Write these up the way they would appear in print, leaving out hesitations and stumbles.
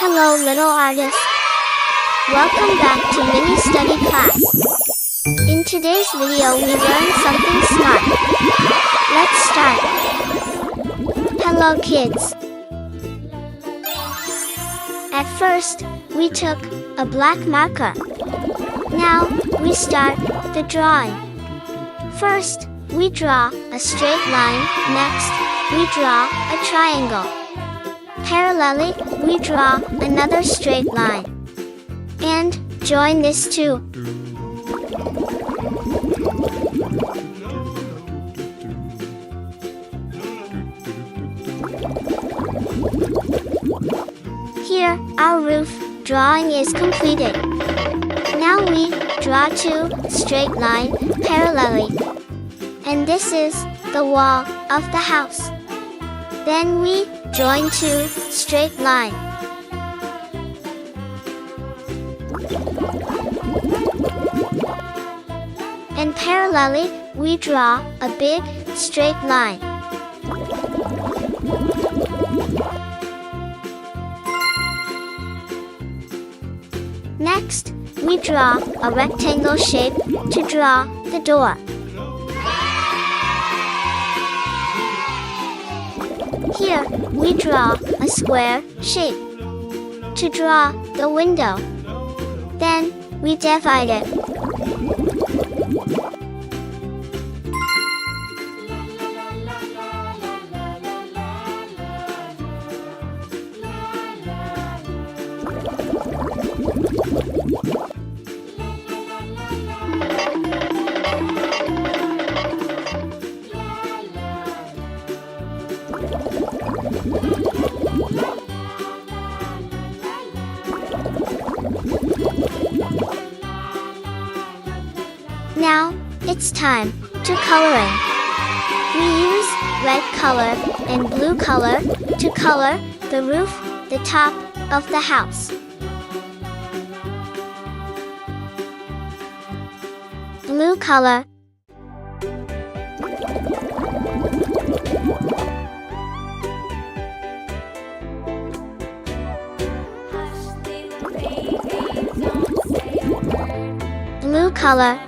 Hello little artists. Welcome back to mini study class. In today's video we learn something smart. Let's start. Hello kids. At first, we took a black marker. Now, we start the drawing. First, we draw a straight line. Next, we draw a triangle. Parallelly, we draw another straight line. And join this too. Here, our roof drawing is completed. Now we draw two straight lines parallelly. And this is the wall of the house. Then we join two straight lines. And parallelly, we draw a big straight line. Next, we draw a rectangle shape to draw the door. Here, we draw a square shape to draw the window. Then, we divide it. Now, it's time to coloring. We use red color and blue color to color the roof, the top of the house. Blue color. Blue color.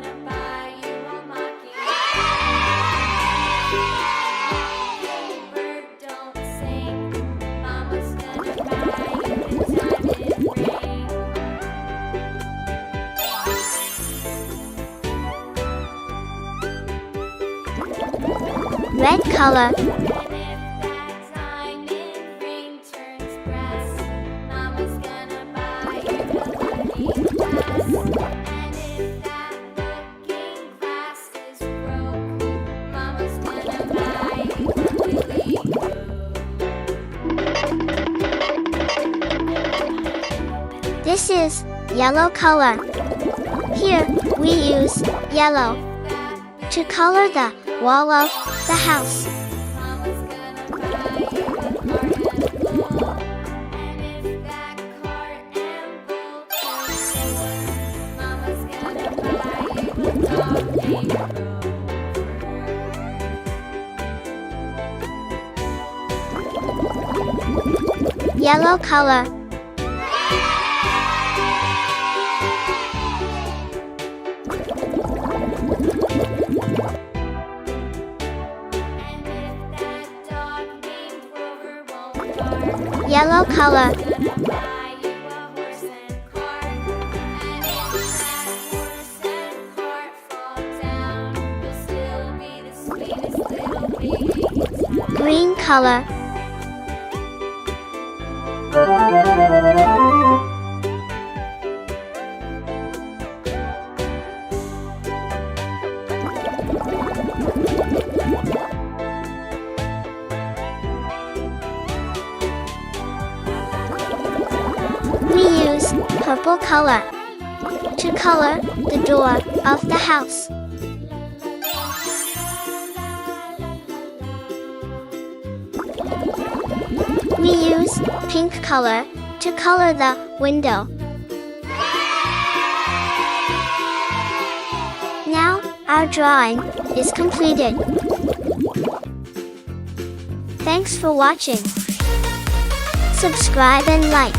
Red color. This is yellow color. Here, we use yellow to color the wall of the house. Yellow color. Yellow color. Green color. We use purple color to color the door of the house. We use pink color to color the window. Now, our drawing is completed. Thanks for watching. Subscribe and like.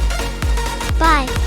Bye.